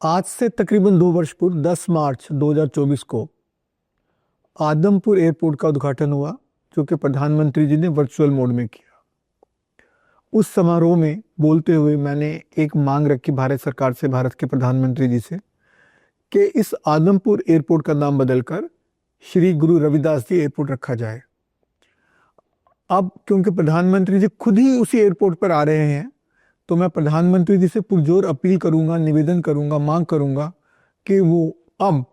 आज से तकरीबन 2 वर्ष पूर्व 10 मार्च 2024 को आदमपुर एयरपोर्ट का उद्घाटन हुआ, जो कि प्रधानमंत्री जी ने वर्चुअल मोड में किया। उस समारोह में बोलते हुए मैंने एक मांग रखी भारत सरकार से, भारत के प्रधानमंत्री जी से, कि इस आदमपुर एयरपोर्ट का नाम बदलकर श्री गुरु रविदास जी एयरपोर्ट रखा जाए। अब क्योंकि प्रधानमंत्री जी खुद ही उसी एयरपोर्ट पर आ रहे हैं, तो मैं प्रधानमंत्री जी से पुरजोर अपील करूंगा, निवेदन करूंगा, मांग करूंगा कि वो अब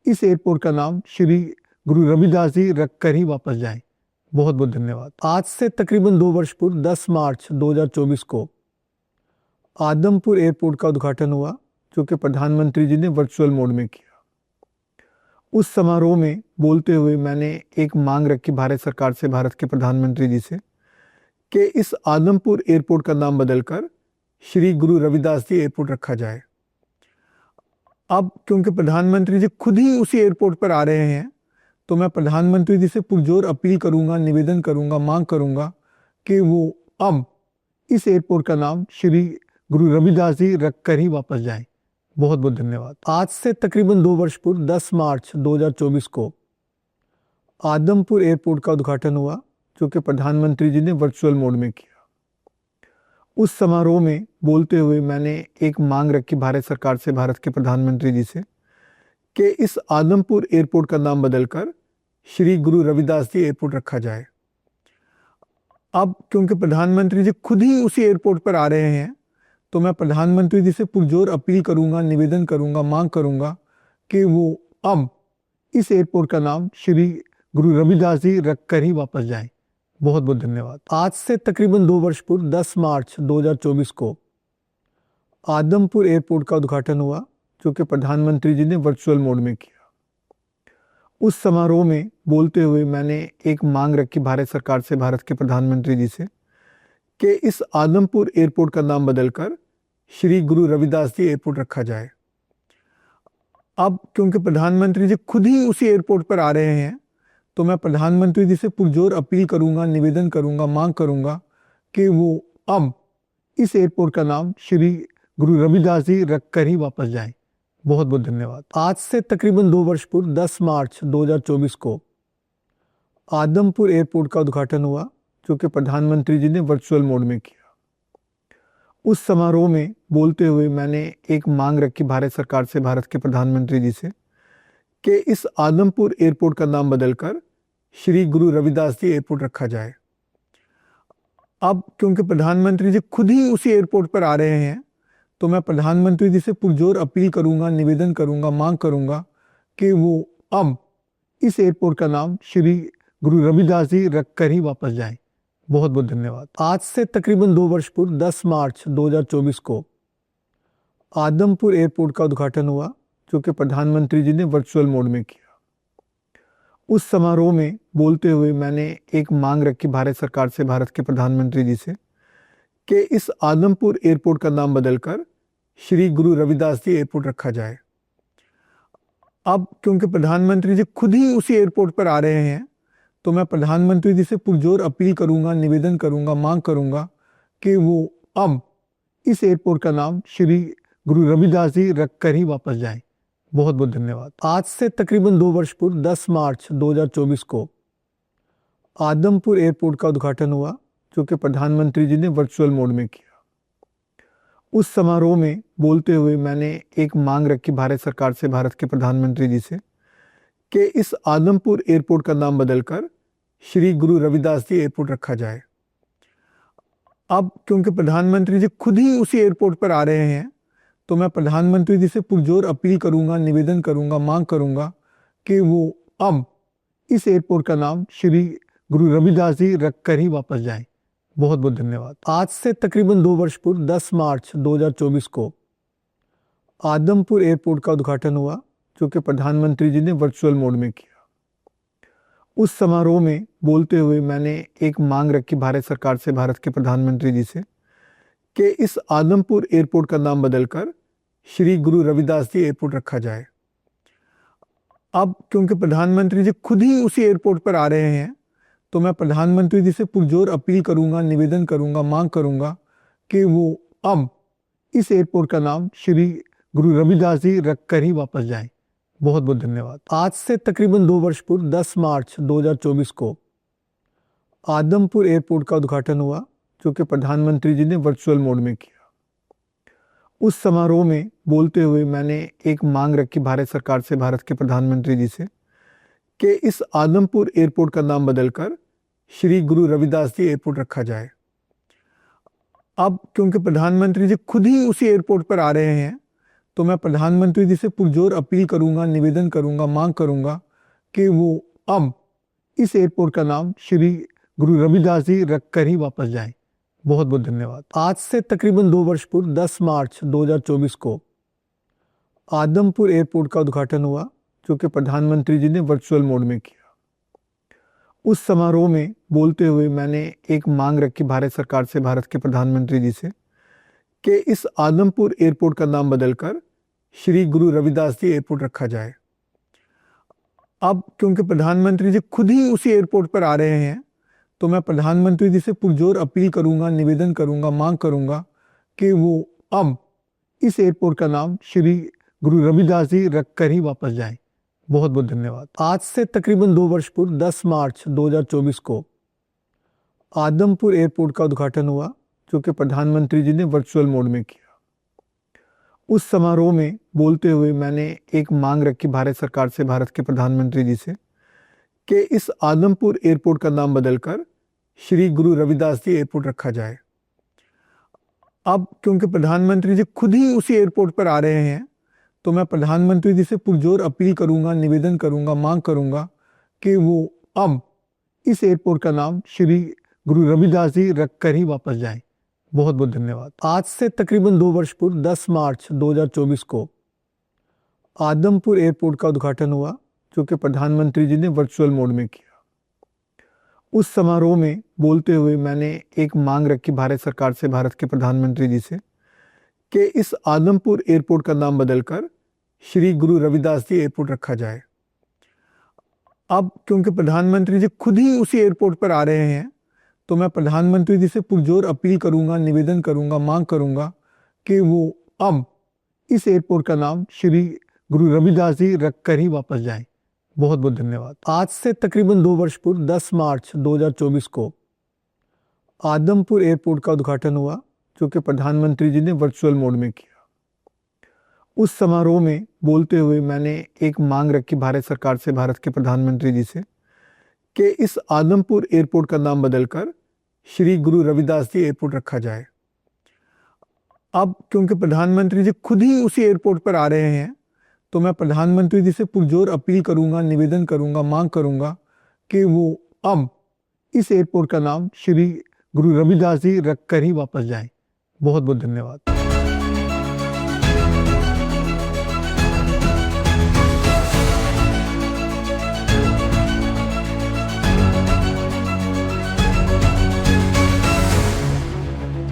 इस एयरपोर्ट का नाम श्री गुरु रविदास जी रखकर ही वापस जाएं। बहुत बहुत धन्यवाद। आज से तकरीबन 2 वर्ष पूर्व 10 मार्च 2024 को आदमपुर एयरपोर्ट का उद्घाटन हुआ, जो कि प्रधानमंत्री जी ने वर्चुअल मोड में किया। उस समारोह में बोलते हुए मैंने एक मांग रखी भारत सरकार से, भारत के प्रधानमंत्री जी से, कि इस आदमपुर एयरपोर्ट का नाम बदलकर श्री गुरु रविदास जी एयरपोर्ट रखा जाए। अब क्योंकि प्रधानमंत्री जी खुद ही उसी एयरपोर्ट पर आ रहे हैं, तो मैं प्रधानमंत्री जी से पुरजोर अपील करूंगा, निवेदन करूंगा, मांग करूंगा कि वो अब इस एयरपोर्ट का नाम श्री गुरु रविदास जी रखकर ही वापस जाएं। बहुत बहुत धन्यवाद। आज से तकरीबन 2 वर्ष पूर्व 10 मार्च 2024 को आदमपुर एयरपोर्ट का उद्घाटन हुआ, जो कि प्रधानमंत्री जी ने वर्चुअल मोड में किया। उस समारोह में बोलते हुए मैंने एक मांग रखी भारत सरकार से, भारत के प्रधानमंत्री जी से, कि इस आदमपुर एयरपोर्ट का नाम बदलकर श्री गुरु रविदास जी एयरपोर्ट रखा जाए। अब क्योंकि प्रधानमंत्री जी खुद ही उसी एयरपोर्ट पर आ रहे हैं, तो मैं प्रधानमंत्री जी से पुरजोर अपील करूंगा, निवेदन करूंगा, मांग करूंगा कि वो अब इस एयरपोर्ट का नाम श्री गुरु रविदास जी रखकर ही वापस जाएं। बहुत बहुत धन्यवाद। आज से तकरीबन 2 वर्ष पूर्व 10 मार्च 2024 को आदमपुर एयरपोर्ट का उद्घाटन हुआ, जो कि प्रधानमंत्री जी ने वर्चुअल मोड में किया। उस समारोह में बोलते हुए मैंने एक मांग रखी भारत सरकार से, भारत के प्रधानमंत्री जी से, कि इस आदमपुर एयरपोर्ट का नाम बदलकर श्री गुरु रविदास जी एयरपोर्ट रखा जाए। अब क्योंकि प्रधानमंत्री जी खुद ही उसी एयरपोर्ट पर आ रहे हैं, तो मैं प्रधानमंत्री जी से पुरजोर अपील करूंगा, निवेदन करूंगा, मांग करूंगा कि वो अब इस एयरपोर्ट का नाम श्री गुरु रविदास जी रखकर ही वापस जाएं। बहुत बहुत धन्यवाद। आज से तकरीबन 2 वर्ष पूर्व 10 मार्च 2024 को आदमपुर एयरपोर्ट का उद्घाटन हुआ, जो कि प्रधानमंत्री जी ने वर्चुअल मोड में किया। उस समारोह में बोलते हुए मैंने एक मांग रखी भारत सरकार से, भारत के प्रधानमंत्री जी से, कि इस आदमपुर एयरपोर्ट का नाम बदलकर श्री गुरु रविदास जी एयरपोर्ट रखा जाए। अब क्योंकि प्रधानमंत्री जी खुद ही उसी एयरपोर्ट पर आ रहे हैं, तो मैं प्रधानमंत्री जी से पुरजोर अपील करूंगा, निवेदन करूंगा, मांग करूंगा कि वो अब इस एयरपोर्ट का नाम श्री गुरु रविदास जी रखकर ही वापस जाएं। बहुत बहुत धन्यवाद। आज से तकरीबन 2 वर्ष पूर्व 10 मार्च 2024 को आदमपुर एयरपोर्ट का उद्घाटन हुआ, जो कि प्रधानमंत्री जी ने वर्चुअल मोड में किया। उस समारोह में बोलते हुए मैंने एक मांग रखी भारत सरकार से, भारत के प्रधानमंत्री जी से, कि इस आदमपुर एयरपोर्ट का नाम बदलकर श्री गुरु रविदास जी एयरपोर्ट रखा जाए। अब क्योंकि प्रधानमंत्री जी खुद ही उसी एयरपोर्ट पर आ रहे हैं, तो मैं प्रधानमंत्री जी से पुरजोर अपील करूंगा, निवेदन करूंगा, मांग करूंगा कि वो अब इस एयरपोर्ट का नाम श्री गुरु रविदास जी रखकर ही वापस जाएं। बहुत बहुत धन्यवाद। आज से तकरीबन 2 वर्ष पूर्व 10 मार्च 2024 को आदमपुर एयरपोर्ट का उद्घाटन हुआ, जो कि प्रधानमंत्री जी ने वर्चुअल मोड में किया। उस समारोह में बोलते हुए मैंने एक मांग रखी भारत सरकार से, भारत के प्रधानमंत्री जी से, कि इस आदमपुर एयरपोर्ट का नाम बदलकर श्री गुरु रविदास जी एयरपोर्ट रखा जाए। अब क्योंकि प्रधानमंत्री जी खुद ही उसी एयरपोर्ट पर आ रहे हैं, तो मैं प्रधानमंत्री जी से पुरजोर अपील करूंगा, निवेदन करूंगा, मांग करूंगा कि वो अब इस एयरपोर्ट का नाम श्री गुरु रविदास जी रखकर ही वापस जाएं। बहुत बहुत धन्यवाद। आज से तकरीबन 2 वर्ष पूर्व 10 मार्च 2024 को आदमपुर एयरपोर्ट का उद्घाटन हुआ, जो कि प्रधानमंत्री जी ने वर्चुअल मोड में किया। उस समारोह में बोलते हुए मैंने एक मांग रखी भारत सरकार से, भारत के प्रधानमंत्री जी से, कि इस आदमपुर एयरपोर्ट का नाम बदलकर श्री गुरु रविदास जी एयरपोर्ट रखा जाए। अब क्योंकि प्रधानमंत्री जी खुद ही उसी एयरपोर्ट पर आ रहे हैं, तो मैं प्रधानमंत्री जी से पुरजोर अपील करूंगा, निवेदन करूंगा, मांग करूंगा कि वो अब इस एयरपोर्ट का नाम श्री गुरु रविदास जी रख कर ही वापस जाएं। बहुत बहुत धन्यवाद। आज से तकरीबन 2 वर्ष पूर्व 10 मार्च 2024 को आदमपुर एयरपोर्ट का उद्घाटन हुआ, जो कि प्रधानमंत्री जी ने वर्चुअल मोड में किया। उस समारोह में बोलते हुए मैंने एक मांग रखी भारत सरकार से, भारत के प्रधानमंत्री जी से, कि इस आदमपुर एयरपोर्ट का नाम बदलकर श्री गुरु रविदास जी एयरपोर्ट रखा जाए। अब क्योंकि प्रधानमंत्री जी खुद ही उसी एयरपोर्ट पर आ रहे हैं, तो मैं प्रधानमंत्री जी से पुरजोर अपील करूंगा, निवेदन करूंगा, मांग करूंगा कि वो अब इस एयरपोर्ट का नाम श्री गुरु रविदास जी रख कर ही वापस जाएं। बहुत बहुत धन्यवाद। आज से तकरीबन 2 वर्ष पूर्व 10 मार्च 2024 को आदमपुर एयरपोर्ट का उद्घाटन हुआ, जो कि प्रधानमंत्री जी ने वर्चुअल मोड में किया। उस समारोह में बोलते हुए मैंने एक मांग रखी भारत सरकार से, भारत के प्रधानमंत्री जी से, कि इस आदमपुर एयरपोर्ट का नाम बदलकर श्री गुरु रविदास जी एयरपोर्ट रखा जाए। अब क्योंकि प्रधानमंत्री जी खुद ही उसी एयरपोर्ट पर आ रहे हैं, तो मैं प्रधानमंत्री जी से पुरजोर अपील करूंगा, निवेदन करूंगा, मांग करूंगा कि वो अब इस एयरपोर्ट का नाम श्री गुरु रविदास जी रख कर ही वापस जाएं। बहुत बहुत धन्यवाद। आज से तकरीबन 2 वर्ष पूर्व 10 मार्च 2024 को आदमपुर एयरपोर्ट का उद्घाटन हुआ, जो कि प्रधानमंत्री जी ने वर्चुअल मोड में किया। उस समारोह में बोलते हुए मैंने एक मांग रखी भारत सरकार से, भारत के प्रधानमंत्री जी से, कि इस आदमपुर एयरपोर्ट का नाम बदलकर श्री गुरु रविदास जी एयरपोर्ट रखा जाए। अब क्योंकि प्रधानमंत्री जी खुद ही उसी एयरपोर्ट पर आ रहे हैं, तो मैं प्रधानमंत्री जी से पुरजोर अपील करूंगा, निवेदन करूंगा, मांग करूंगा कि वो अब इस एयरपोर्ट का नाम श्री गुरु रविदास जी रख कर ही वापस जाएं। बहुत बहुत धन्यवाद। आज से तकरीबन 2 वर्ष पूर्व 10 मार्च 2024 को आदमपुर एयरपोर्ट का उद्घाटन हुआ, जो कि प्रधानमंत्री जी ने वर्चुअल मोड में किया। उस समारोह में बोलते हुए मैंने एक मांग रखी भारत सरकार से, भारत के प्रधानमंत्री जी से, कि इस आदमपुर एयरपोर्ट का नाम बदलकर श्री गुरु रविदास जी एयरपोर्ट रखा जाए। अब क्योंकि प्रधानमंत्री जी खुद ही उसी एयरपोर्ट पर आ रहे हैं, तो मैं प्रधानमंत्री जी से पुरजोर अपील करूंगा, निवेदन करूंगा, मांग करूंगा कि वो अब इस एयरपोर्ट का नाम श्री गुरु रविदास जी रख कर ही वापस जाएं। बहुत बहुत धन्यवाद। आज से तकरीबन 2 वर्ष पूर्व 10 मार्च 2024 को आदमपुर एयरपोर्ट का उद्घाटन हुआ, जो कि प्रधानमंत्री जी ने वर्चुअल मोड में किया। उस समारोह में बोलते हुए मैंने एक मांग रखी भारत सरकार से, भारत के प्रधानमंत्री जी से, कि इस आदमपुर एयरपोर्ट का नाम बदलकर श्री गुरु रविदास जी एयरपोर्ट रखा जाए। अब क्योंकि प्रधानमंत्री जी खुद ही उसी एयरपोर्ट पर आ रहे हैं, तो मैं प्रधानमंत्री जी से पुरजोर अपील करूंगा, निवेदन करूंगा, मांग करूंगा कि वो अब इस एयरपोर्ट का नाम श्री गुरु रविदास जी रख कर ही वापस जाएं। बहुत बहुत धन्यवाद।